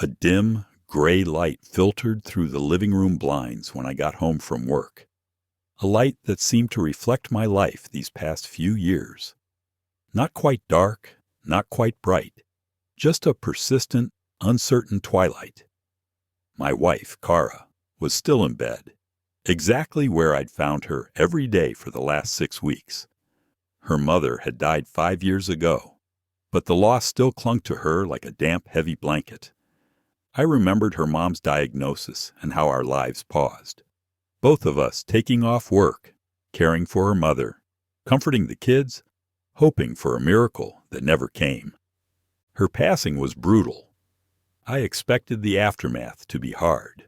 A dim, gray light filtered through the living room blinds when I got home from work. A light that seemed to reflect my life these past few years. Not quite dark, not quite bright, just a persistent, uncertain twilight. My wife, Kara, was still in bed, exactly where I'd found her every day for the last 6 weeks. Her mother had died 5 years ago, but the loss still clung to her like a damp, heavy blanket. I remembered her mom's diagnosis and how our lives paused. Both of us taking off work, caring for her mother, comforting the kids, hoping for a miracle that never came. Her passing was brutal. I expected the aftermath to be hard.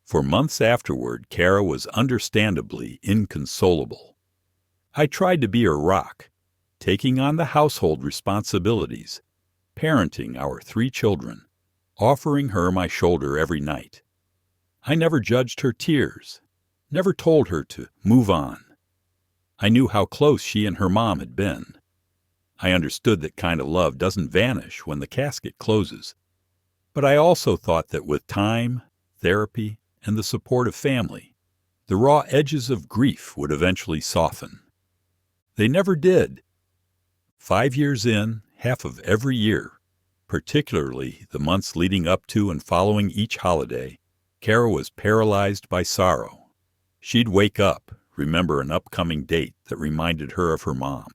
For months afterward, Kara was understandably inconsolable. I tried to be her rock, taking on the household responsibilities, parenting our 3 children, offering her my shoulder every night. I never judged her tears, never told her to move on. I knew how close she and her mom had been. I understood that kind of love doesn't vanish when the casket closes. But I also thought that with time, therapy, and the support of family, the raw edges of grief would eventually soften. They never did. 5 years in, half of every year, particularly the months leading up to and following each holiday, Kara was paralyzed by sorrow. She'd wake up, remember an upcoming date that reminded her of her mom,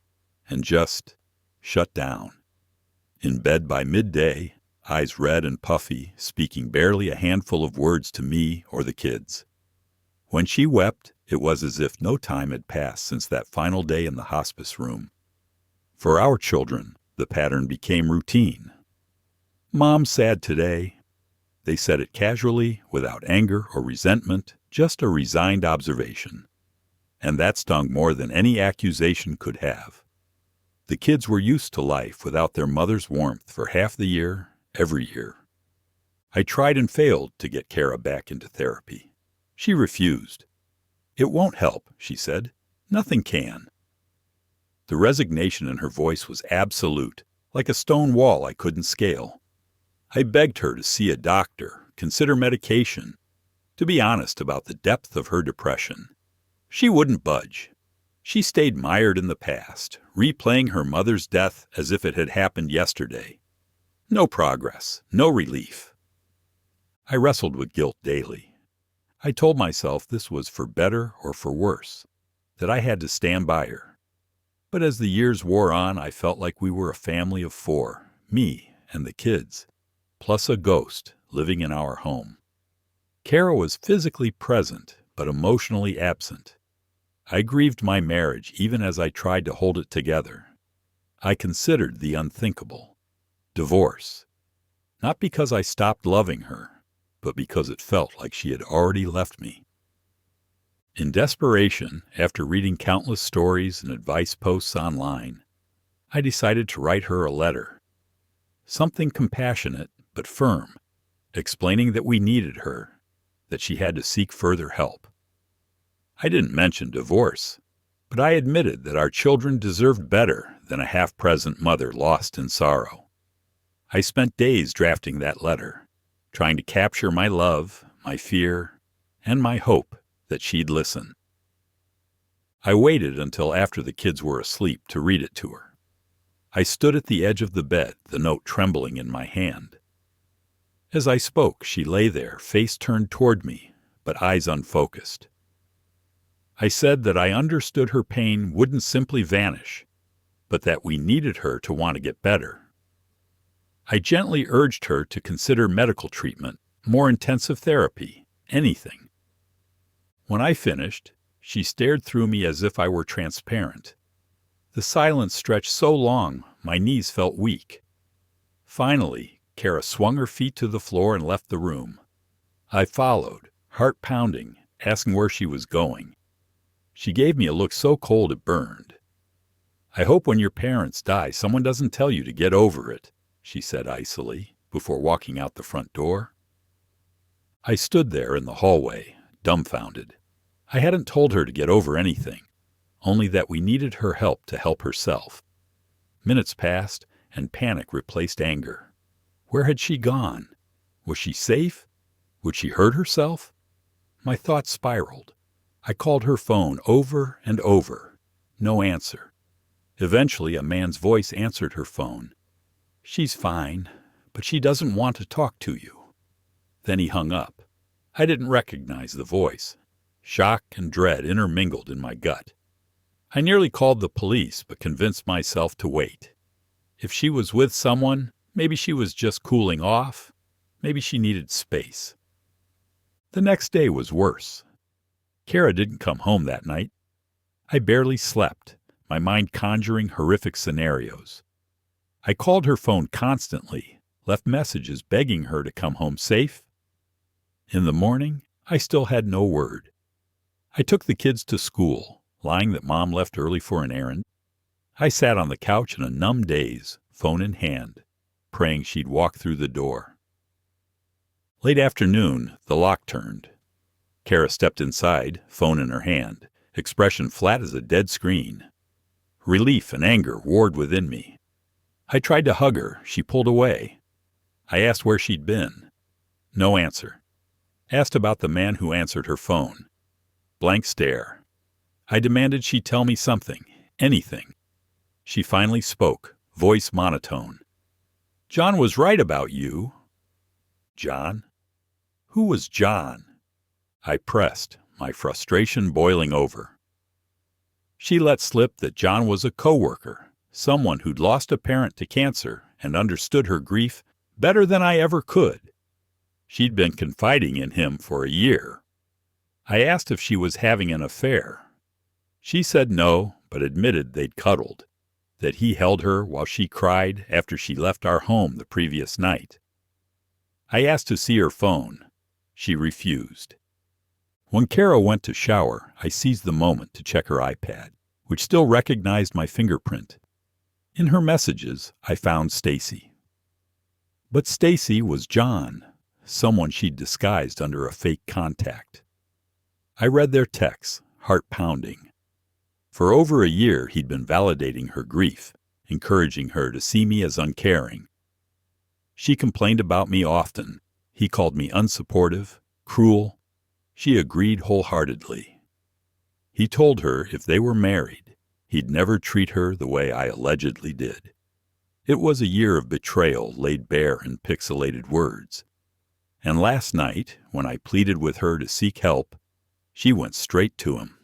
and just shut down. In bed by midday, eyes red and puffy, speaking barely a handful of words to me or the kids. When she wept, it was as if no time had passed since that final day in the hospice room. For our children, the pattern became routine. "Mom's sad today." They said it casually, without anger or resentment, just a resigned observation. And that stung more than any accusation could have. The kids were used to life without their mother's warmth for half the year, every year. I tried and failed to get Kara back into therapy. She refused. "It won't help," she said. "Nothing can." The resignation in her voice was absolute, like a stone wall I couldn't scale. I begged her to see a doctor, consider medication, to be honest about the depth of her depression. She wouldn't budge. She stayed mired in the past, replaying her mother's death as if it had happened yesterday. No progress, no relief. I wrestled with guilt daily. I told myself this was for better or for worse, that I had to stand by her. But as the years wore on, I felt like we were a family of 4, me and the kids, plus a ghost living in our home. Kara was physically present, but emotionally absent. I grieved my marriage even as I tried to hold it together. I considered the unthinkable. Divorce. Not because I stopped loving her, but because it felt like she had already left me. In desperation, after reading countless stories and advice posts online, I decided to write her a letter. Something compassionate but firm, explaining that we needed her, that she had to seek further help. I didn't mention divorce, but I admitted that our children deserved better than a half-present mother lost in sorrow. I spent days drafting that letter, trying to capture my love, my fear, and my hope that she'd listen. I waited until after the kids were asleep to read it to her. I stood at the edge of the bed, the note trembling in my hand. As I spoke, she lay there, face turned toward me, but eyes unfocused. I said that I understood her pain wouldn't simply vanish, but that we needed her to want to get better. I gently urged her to consider medical treatment, more intensive therapy, anything. When I finished, she stared through me as if I were transparent. The silence stretched so long, my knees felt weak. Finally, Kara swung her feet to the floor and left the room. I followed, heart pounding, asking where she was going. She gave me a look so cold it burned. "I hope when your parents die, someone doesn't tell you to get over it," she said icily, before walking out the front door. I stood there in the hallway, dumbfounded. I hadn't told her to get over anything, only that we needed her help to help herself. Minutes passed, and panic replaced anger. Where had she gone? Was she safe? Would she hurt herself? My thoughts spiraled. I called her phone over and over. No answer. Eventually, a man's voice answered her phone. "She's fine, but she doesn't want to talk to you." Then he hung up. I didn't recognize the voice. Shock and dread intermingled in my gut. I nearly called the police, but convinced myself to wait. If she was with someone, maybe she was just cooling off. Maybe she needed space. The next day was worse. Kara didn't come home that night. I barely slept, my mind conjuring horrific scenarios. I called her phone constantly, left messages begging her to come home safe. In the morning, I still had no word. I took the kids to school, lying that Mom left early for an errand. I sat on the couch in a numb daze, phone in hand, praying she'd walk through the door. Late afternoon, the lock turned. Kara stepped inside, phone in her hand, expression flat as a dead screen. Relief and anger warred within me. I tried to hug her. She pulled away. I asked where she'd been. No answer. Asked about the man who answered her phone. Blank stare. I demanded she tell me something, anything. She finally spoke, voice monotone. "John was right about you." John? Who was John? I pressed, my frustration boiling over. She let slip that John was a coworker, someone who'd lost a parent to cancer and understood her grief better than I ever could. She'd been confiding in him for a year. I asked if she was having an affair. She said no, but admitted they'd cuddled, that he held her while she cried after she left our home the previous night. I asked to see her phone. She refused. When Kara went to shower, I seized the moment to check her iPad, which still recognized my fingerprint. In her messages, I found Stacy. But Stacy was John, someone she'd disguised under a fake contact. I read their texts, heart pounding. For over a year, he'd been validating her grief, encouraging her to see me as uncaring. She complained about me often. He called me unsupportive, cruel. She agreed wholeheartedly. He told her if they were married, he'd never treat her the way I allegedly did. It was a year of betrayal laid bare in pixelated words. And last night, when I pleaded with her to seek help, she went straight to him.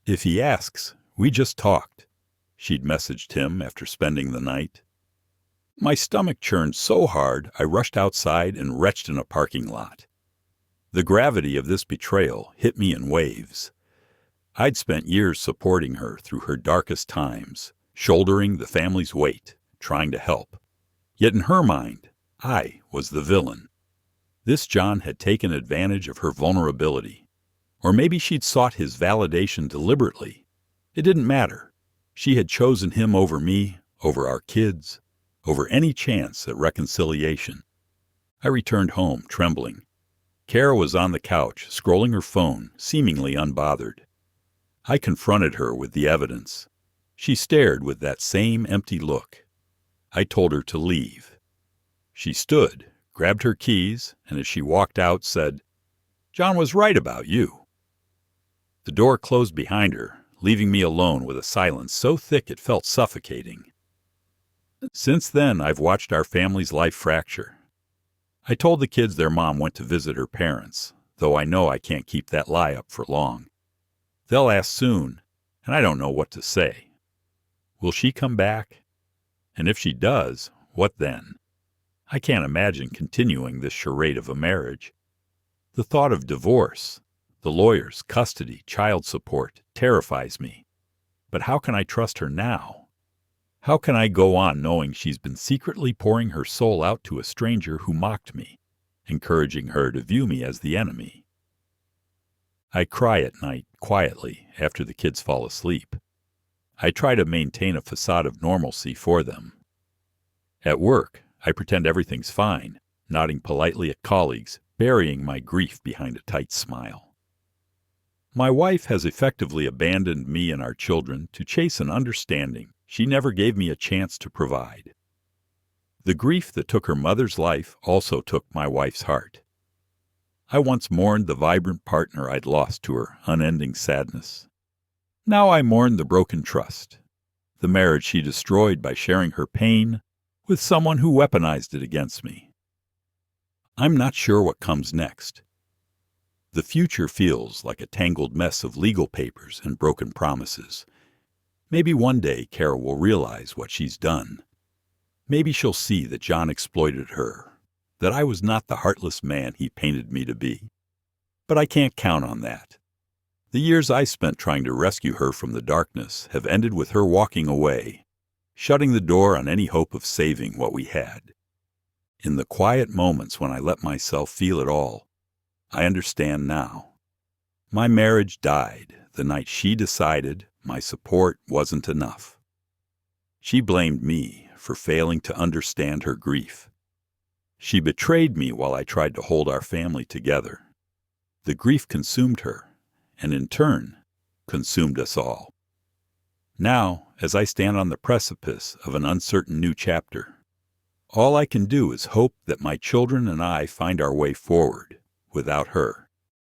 "If he asks, we just talked," she'd messaged him after spending the night. My stomach churned so hard I rushed outside and retched in a parking lot. The gravity of this betrayal hit me in waves. I'd spent years supporting her through her darkest times, shouldering the family's weight, trying to help. Yet in her mind, I was the villain. This John had taken advantage of her vulnerability. Or maybe she'd sought his validation deliberately. It didn't matter. She had chosen him over me, over our kids, over any chance at reconciliation. I returned home, trembling. Kara was on the couch, scrolling her phone, seemingly unbothered. I confronted her with the evidence. She stared with that same empty look. I told her to leave. She stood, grabbed her keys, and as she walked out said, "John was right about you." The door closed behind her, leaving me alone with a silence so thick it felt suffocating. Since then, I've watched our family's life fracture. I told the kids their mom went to visit her parents, though I know I can't keep that lie up for long. They'll ask soon, and I don't know what to say. Will she come back? And if she does, what then? I can't imagine continuing this charade of a marriage. The thought of divorce, the lawyers, custody, child support, terrifies me. But how can I trust her now? How can I go on knowing she's been secretly pouring her soul out to a stranger who mocked me, encouraging her to view me as the enemy? I cry at night, quietly, after the kids fall asleep. I try to maintain a facade of normalcy for them. At work, I pretend everything's fine, nodding politely at colleagues, burying my grief behind a tight smile. My wife has effectively abandoned me and our children to chase an understanding she never gave me a chance to provide. The grief that took her mother's life also took my wife's heart. I once mourned the vibrant partner I'd lost to her unending sadness. Now I mourn the broken trust, the marriage she destroyed by sharing her pain with someone who weaponized it against me. I'm not sure what comes next. The future feels like a tangled mess of legal papers and broken promises. Maybe one day Carol will realize what she's done. Maybe she'll see that John exploited her, that I was not the heartless man he painted me to be. But I can't count on that. The years I spent trying to rescue her from the darkness have ended with her walking away, shutting the door on any hope of saving what we had. In the quiet moments when I let myself feel it all, I understand now. My marriage died the night she decided my support wasn't enough. She blamed me for failing to understand her grief. She betrayed me while I tried to hold our family together. The grief consumed her, and in turn, consumed us all. Now, as I stand on the precipice of an uncertain new chapter, all I can do is hope that my children and I find our way forward without her.